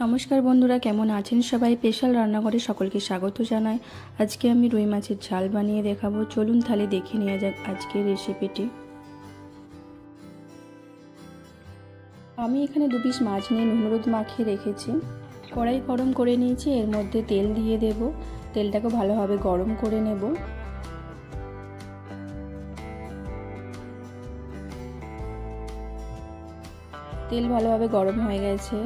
নমস্কার বন্ধুরা, কেমন আছেন সবাই? স্পেশাল রান্নাঘরে সকলকে স্বাগত জানাই। আজকে আমি রুই মাছের ঝাল বানিয়ে দেখাবো। চলুন তাহলে দেখে নেওয়া যাক আজকের রেসিপিটি। আমি এখানে 2 পিস মাছ নিয়ে নুন হলুদ মাখিয়ে রেখেছি। কড়াই গরম করে নিয়েছি, এর মধ্যে তেল দিয়ে দেব। তেলটাকে ভালোভাবে গরম করে নেব। তেল ভালোভাবে গরম হয়ে গেছে,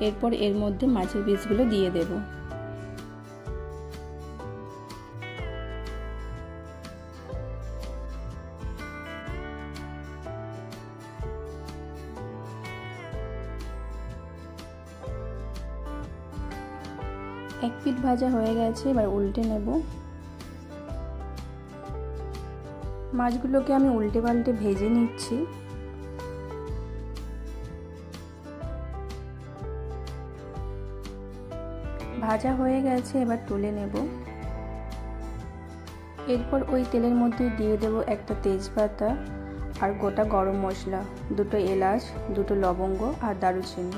এরপর এর মধ্যে মাছের পিসগুলো দিয়ে দেব। এক পিঠ ভাজা হয়ে গেছে, এবার উল্টে নেব। মাছগুলোকে আমি উল্টে পাল্টে ভেজে নিচ্ছি। ভাজা হয়ে গেছে, এবার তুলে নেব। এরপর ওই তেলের মধ্যে দিয়ে দেব একটা তেজপাতা আর গোটা গরম মশলা, 2টো এলাচ, 2টো লবঙ্গ আর দারুচিনি।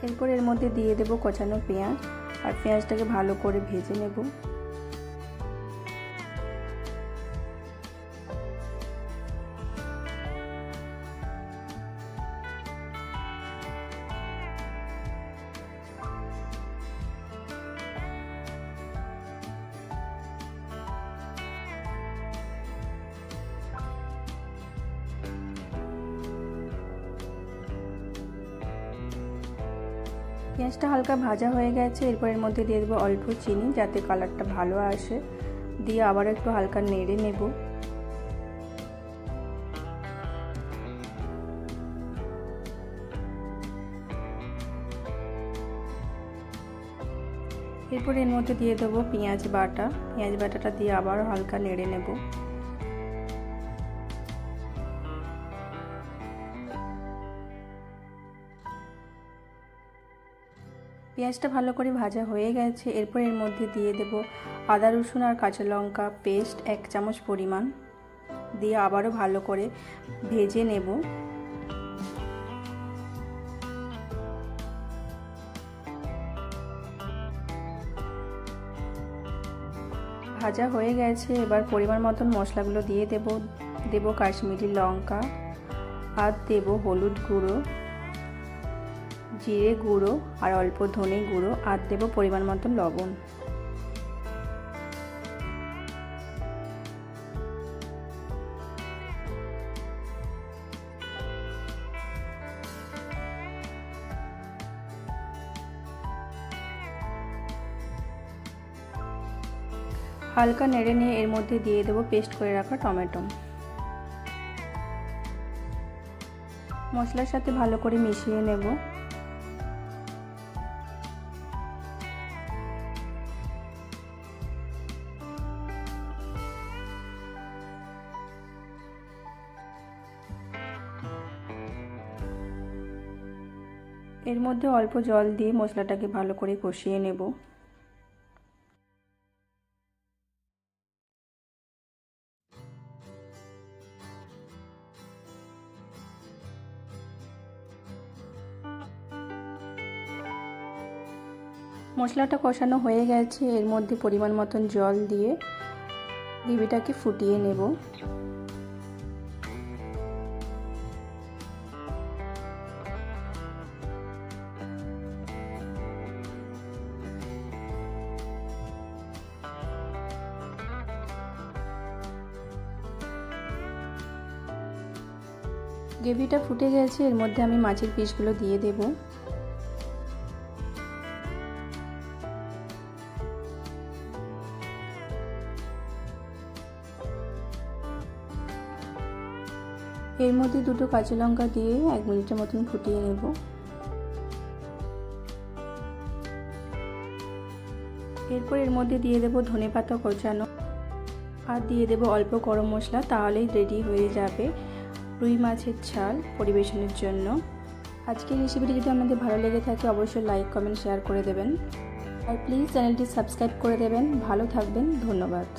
এরপর এর মধ্যে দিয়ে দেব কোচানো পেঁয়াজ আর পেঁয়াজটাকে ভালো করে ভেজে নেব। পেঁয়াজটা হালকা ভাজা হয়ে গেছে, এরপর এর মধ্যে দিয়ে দেবো অল্প চিনি যাতে কালারটা ভালো আসে। দিয়ে আবার একটু হালকা নেড়ে নেব। এরপর এর মধ্যে দিয়ে দেবো পেঁয়াজ বাটাটা দিয়ে আবার হালকা নেড়ে নেব। পেঁয়াজটা ভালো করে ভাজা হয়ে গেছে, এরপর এর মধ্যে দিয়ে দেব আদা রসুন আর কাঁচা লঙ্কা পেস্ট 1 চামচ পরিমাণ, দিয়ে আবারও ভালো করে ভেজে নেব। ভাজা হয়ে গেছে, এবার পরিমাণ মতন মশলাগুলো দিয়ে দেব কাশ্মীরি লঙ্কা আর দেব হলুদ গুঁড়ো, জিরে গুঁড়ো আর অল্প ধনে গুঁড়ো আর দেব পরিমাণ মতন লবণ। হালকা নেড়ে নিয়ে এর মধ্যে দিয়ে দেব পেস্ট করে রাখা টমেটো। মশলার সাথে ভালো করে মিশিয়ে নেব। এর মধ্যে অল্প জল দিয়ে মশলাটাকে ভালো করে কষিয়ে নেব। মশলাটা কষানো হয়ে গেছে, এর মধ্যে পরিমাণ মতন জল দিয়ে গ্রেভিটাকে ফুটিয়ে নেব। গ্রেভিটা ফুটে গেছে, এর মধ্যে আমি মাছের পিসগুলো দিয়ে দেব। এর মধ্যে 2টো কাঁচা লঙ্কা দিয়ে 1 মিনিটের মতন ফুটিয়ে নেব। এরপর এর মধ্যে দিয়ে দেব ধনেপাতা কোচানো আর দিয়ে দেব অল্প গরম মশলা, তাহলেই রেডি হয়ে যাবে রুই মাছের ঝাল পরিবেশনের জন্য। আজকের রেসিপিটি যদি আপনাদের ভালো লেগে থাকে অবশ্যই লাইক কমেন্ট শেয়ার করে দেবেন আর প্লিজ চ্যানেলটি সাবস্ক্রাইব করে দেবেন। ভালো থাকবেন, ধন্যবাদ।